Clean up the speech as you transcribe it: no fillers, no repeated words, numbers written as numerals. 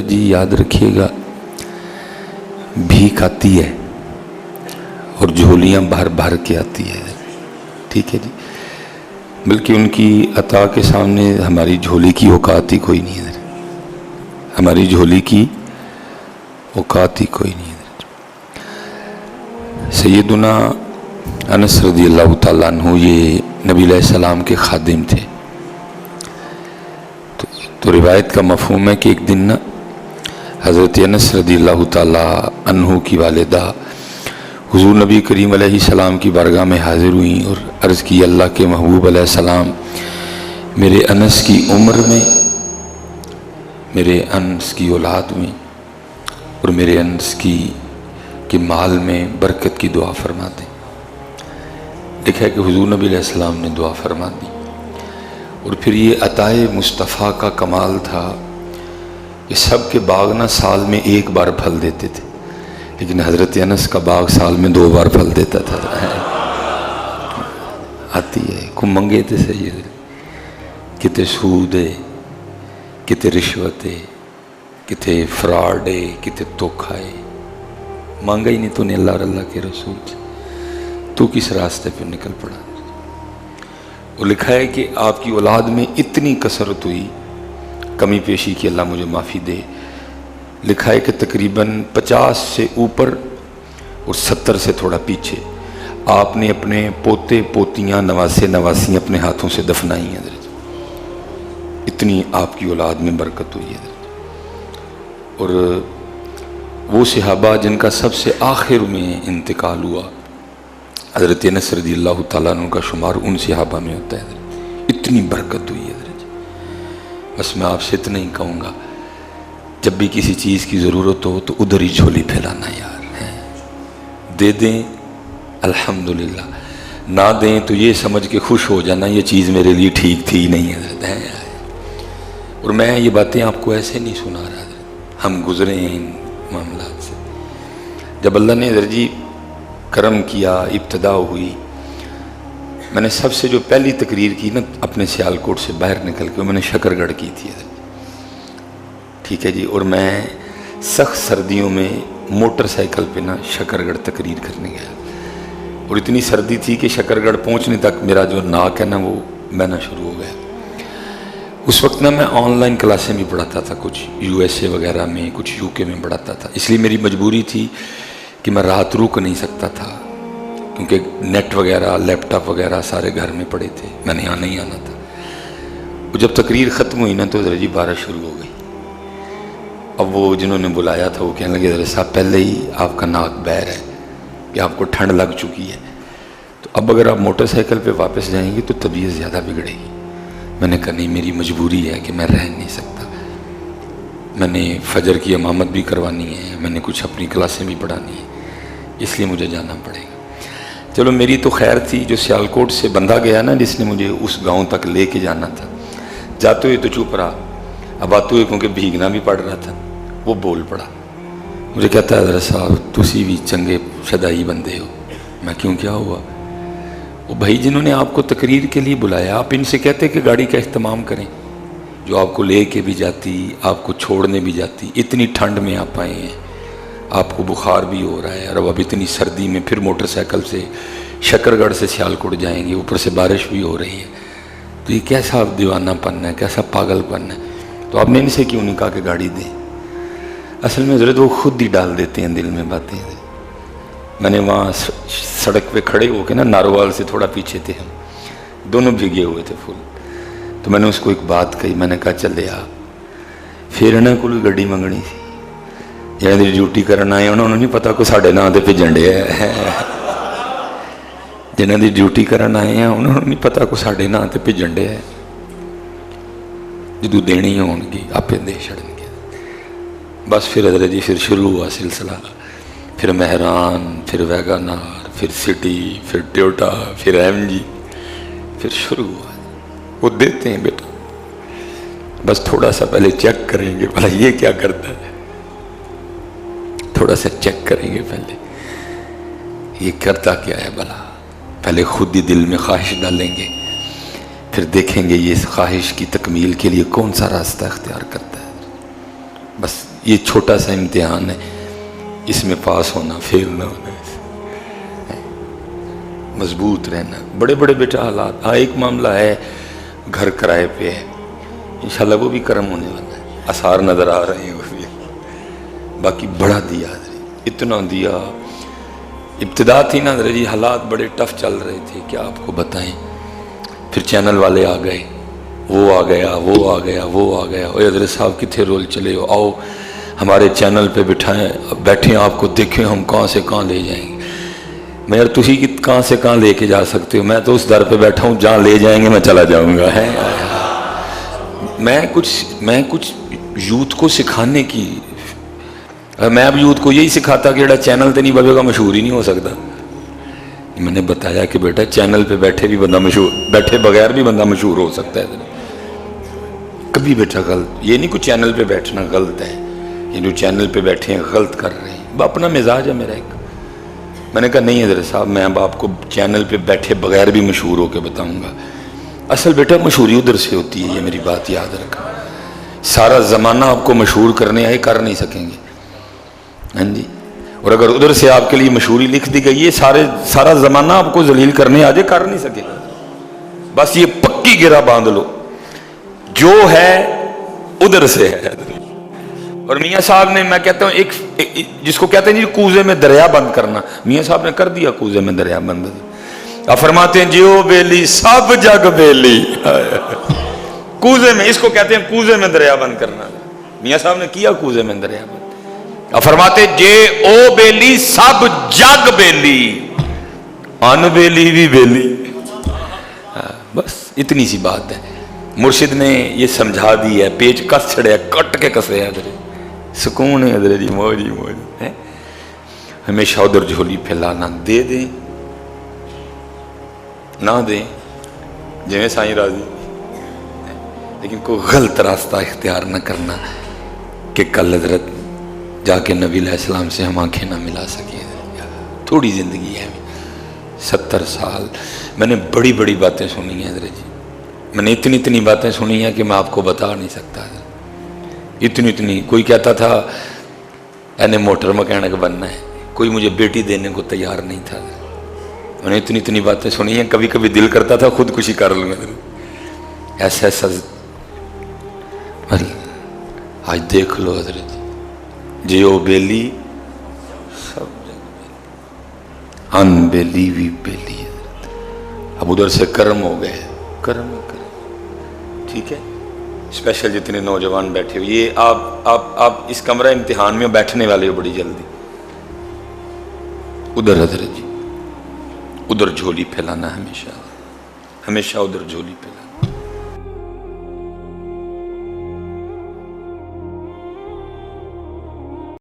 جی یاد رکھیے گا، بھیک آتی ہے اور جھولیاں بھر بھر کے آتی ہے، ٹھیک ہے جی، بلکہ ان کی عطا کے سامنے ہماری جھولی کی اوقات ہی کوئی نہیں ہے، ہماری جھولی کی اوقات ہی کوئی نہیں ہے۔ سیدنا انس رضی اللہ تعالیٰ عنہ یہ نبی علیہ السلام کے خادم تھے، تو روایت کا مفہوم ہے کہ ایک دن نا حضرت انس رضی اللہ تعالیٰ عنہ کی والدہ حضور نبی کریم علیہ السلام کی بارگاہ میں حاضر ہوئیں اور عرض کی، اللہ کے محبوب علیہ السلام، میرے انس کی عمر میں، میرے انس کی اولاد میں اور میرے انس کے مال میں برکت کی دعا فرما دیں۔ لکھا ہے کہ حضور نبی علیہ السلام نے دعا فرما دی، اور پھر یہ عطائے مصطفیٰ کا کمال تھا کہ سب کے باغ نہ سال میں ایک بار پھل دیتے تھے، لیکن حضرت انس کا باغ سال میں 2 بار پھل دیتا تھا۔ آتی ہے کو منگے تھے سید، کتے سود ہے، کتے رشوت ہے، کتے فراڈ ہے، کتے دھوکھا ہے، مانگا ہی نہیں تو نے اللہ اللہ کے رسول سے، تو کس راستے پہ نکل پڑا۔ اور لکھا ہے کہ آپ کی اولاد میں اتنی کثرت ہوئی، کمی پیشی کی اللہ مجھے معافی دے، لکھا ہے کہ تقریباً 50 سے اوپر اور 70 سے تھوڑا پیچھے آپ نے اپنے پوتے پوتیاں نواسے نواسیاں اپنے ہاتھوں سے دفنائی ہیں حضرت، اتنی آپ کی اولاد میں برکت ہوئی ہے حضرت۔ اور وہ صحابہ جن کا سب سے آخر میں انتقال ہوا، حضرت انس رضی اللہ تعالیٰ عنہ کا شمار ان صحابہ میں ہوتا ہے حضرت، اتنی برکت ہوئی ہے حضرت۔ بس میں آپ سے اتنا ہی کہوں گا، جب بھی کسی چیز کی ضرورت ہو تو ادھر ہی جھولی پھیلانا یار ہے، دے دیں الحمدللہ، نہ دیں تو یہ سمجھ کے خوش ہو جانا یہ چیز میرے لیے ٹھیک تھی نہیں حضرت ہے۔ اور میں یہ باتیں آپ کو ایسے نہیں سنا رہا حضرت، ہم گزرے ہیں ان معاملات سے۔ جب اللہ نے حضرت جی کرم کیا، ابتدا ہوئی، میں نے سب سے جو پہلی تقریر کی نا اپنے سیالکوٹ سے باہر نکل کے، میں نے شکر گڑھ کی تھی حضرت، ٹھیک ہے جی، اور میں سخت سردیوں میں موٹر سائیکل پہ نا شکر گڑھ تقریر کرنے گیا، اور اتنی سردی تھی کہ شکر گڑھ پہنچنے تک میرا جو ناک ہے نا وہ بہنا شروع ہو گیا۔ اس وقت نا میں آن لائن کلاسیں بھی پڑھاتا تھا، کچھ USA وغیرہ میں، کچھ UK میں پڑھاتا تھا، اس لیے میری مجبوری تھی کہ میں رات رک نہیں سکتا تھا، کیونکہ نیٹ وغیرہ لیپ ٹاپ وغیرہ سارے گھر میں پڑے تھے، میں نے یہاں نہیں آنا تھا۔ وہ جب تقریر ختم ہوئی نا تو حضرت جی بارش شروع ہو گئی، اب وہ جنہوں نے بلایا تھا وہ کہنے لگے حضرت صاحب پہلے ہی آپ کا ناک بہر ہے کہ آپ کو ٹھنڈ لگ چکی ہے، تو اب اگر آپ موٹر سائیکل پہ واپس جائیں گے تو طبیعت زیادہ بگڑے گی۔ میں نے کہا نہیں، میری مجبوری ہے کہ میں رہ نہیں سکتا، میں نے فجر کی امامت بھی کروانی ہے، میں نے کچھ اپنی کلاسیں بھی پڑھانی ہیں، اس لیے مجھے جانا پڑے گا۔ چلو میری تو خیر تھی، جو سیالکوٹ سے بندہ گیا نا جس نے مجھے اس گاؤں تک لے کے جانا تھا، جاتے ہوئے تو چپ رہا، اب آتے ہوئے کیونکہ بھیگنا بھی پڑ رہا تھا، وہ بول پڑا، مجھے کہتا ہے حضرت صاحب تسی بھی چنگے شدائی بندے ہو۔ میں کیوں، کیا ہوا؟ وہ بھائی جنہوں نے آپ کو تقریر کے لیے بلایا، آپ ان سے کہتے کہ گاڑی کا اہتمام کریں، جو آپ کو لے کے بھی جاتی، آپ کو چھوڑنے بھی جاتی، اتنی ٹھنڈ میں آپ آئے ہیں، آپ کو بخار بھی ہو رہا ہے، اور اب اتنی سردی میں پھر موٹر سائیکل سے شکر گڑھ سے سیالکوٹ جائیں گے، اوپر سے بارش بھی ہو رہی ہے، تو یہ کیسا دیوانہ پن ہے، کیسا پاگل پن ہے، تو آپ نے ان سے کیوں نہیں کہا کہ گاڑی دیں؟ اصل میں حضرت وہ خود ہی ڈال دیتے ہیں دل میں باتیں۔ میں نے وہاں سڑک پہ کھڑے ہو کے نا، ناروال سے تھوڑا پیچھے تھے ہم دونوں، بھیگے ہوئے تھے فل، تو میں نے اس کو ایک بات کہی، میں نے کہا چلے آ، پھر انہوں کو گڈی منگنی سی، جنہوں نے ڈیوٹی کرنا آئے انہوں نے نہیں پتا کوئی ساڑھے نام تے بھیجن ڈیا ہے، جنہوں نے ڈیوٹی کرنا آئے ہیں انہوں نے نہیں پتا کوئی ساڑھے نام تے بھیجن ڈیا ہے، جدو دینی ہون گی آپ دے چھڑن گے۔ بس پھر حضرت جی پھر شروع ہوا سلسلہ، پھر مہران، پھر ویگانار، پھر سٹی، پھر ٹیوٹا، پھر MG، پھر شروع ہوا۔ وہ دیتے ہیں بیٹا، بس تھوڑا سا پہلے چیک کریں گے بھلا یہ کیا کرتا ہے، تھوڑا سا چیک کریں گے پہلے یہ کرتا کیا ہے بھلا، پہلے خود ہی دل میں خواہش ڈالیں گے، پھر دیکھیں گے یہ اس خواہش کی تکمیل کے لیے کون سا راستہ اختیار کرتا ہے۔ بس یہ چھوٹا سا امتحان ہے، اس میں پاس ہونا فیل نہ ہونا، مضبوط رہنا۔ بڑے بڑے بیٹا حالات، ہاں ایک معاملہ ہے گھر کرائے پہ ہے، انشاءاللہ وہ بھی کرم ہونے والا ہے، آثار نظر آ رہے ہیں وہ بھی، باقی بڑا دیا اتنا دیا۔ ابتدا تھی نا حضرت جی، حالات بڑے ٹف چل رہے تھے، کیا آپ کو بتائیں۔ پھر چینل والے آ گئے، وہ آ گیا، وہ آ گیا، وہ آ گیا، اوے حضرت صاحب کتنے رول چلے ہو، آؤ ہمارے چینل پہ بٹھائیں، بیٹھیں آپ کو دیکھیں ہم کہاں سے کہاں لے جائیں گے۔ میں یار تسی کہاں سے کہاں لے کے جا سکتے ہو، میں تو اس در پہ بیٹھا ہوں جہاں لے جائیں گے میں چلا جاؤں گا ہے۔ میں کچھ یوتھ کو سکھانے کی، میں اب یوتھ کو یہی سکھاتا کہ جڑا چینل تے نہیں بولے گا مشہور ہی نہیں ہو سکتا۔ میں نے بتایا کہ بیٹا چینل پہ بیٹھے بھی بندہ مشہور، بیٹھے بغیر بھی بندہ مشہور ہو سکتا ہے۔ کبھی بیٹا غلط، یہ نہیں کوئی چینل پہ بیٹھنا غلط ہے، یہ جو چینل پہ بیٹھے ہیں غلط کر رہے ہیں، اپنا مزاج ہے میرا ایک۔ میں نے کہا نہیں حضرت صاحب، میں اب آپ کو چینل پہ بیٹھے بغیر بھی مشہور ہو کے بتاؤں گا۔ اصل بیٹا مشہوری ادھر سے ہوتی ہے، یہ میری بات یاد رکھا۔ سارا زمانہ آپ کو مشہور کرنے آئے کر نہیں سکیں گے، ہاں جی۔ اور اگر ادھر سے آپ کے لیے مشہوری لکھ دی گئی ہے، سارا زمانہ آپ کو ذلیل کرنے آ جائے کر نہیں سکے گا۔ بس یہ پکی گرہ باندھ لو، جو ہے ادھر سے ہے۔ اور میاں صاحب نے، میں کہتا ہوں ایک جس کو کہتے ہیں جی کوزے میں دریا بند کرنا، میاں صاحب نے کر دیا کوزے میں دریا بند۔ آپ فرماتے ہیں جیو بیلی سب جگ بیلی، کوزے میں، اس کو کہتے ہیں کوزے میں دریا بند کرنا۔ میاں صاحب نے کیا کوزے میں دریا بند۔ آپ فرماتے ہیں جے او بیلی سب جگ بیلی، ان بیلی بھی بیلی۔ بس اتنی سی بات ہے، مرشد نے یہ سمجھا دی ہے، پیچ کس چھڑے کٹ کے کسے ہے، سکون ہے حضرت جی، موج ہی موج ہے۔ ہمیشہ ادھر جھولی پھیلانا، دے دیں نہ دیں جویں سائیں راضی، لیکن کوئی غلط راستہ اختیار نہ کرنا کہ کل حضرت جا کے نبی علیہ السلام سے ہم آنکھیں نہ ملا سکیں۔ تھوڑی زندگی ہے، 70 سال میں نے بڑی بڑی باتیں سنی ہیں حضرت جی، میں نے اتنی باتیں سنی ہیں کہ میں آپ کو بتا نہیں سکتا۔ اتنی کوئی کہتا تھا اینے موٹر مکینک بننا ہے، کوئی مجھے بیٹی دینے کو تیار نہیں تھا۔ میں نے اتنی باتیں سنی ہیں، کبھی کبھی دل کرتا تھا خودکشی کر لوں۔ ایسا آج دیکھ لو حضرت جی، جیو بیلی سب ان بیلی بھی بیلی۔ اب ادھر سے کرم ہو گئے، کرم ٹھیک ہے۔ اسپیشل جتنے نوجوان بیٹھے ہوئے، یہ آپ اس کمرہ امتحان میں بیٹھنے والے ہو بڑی جلدی، ادھر حضرت جی ادھر جھولی پھیلانا، ہمیشہ ادھر جھولی پھیلانا۔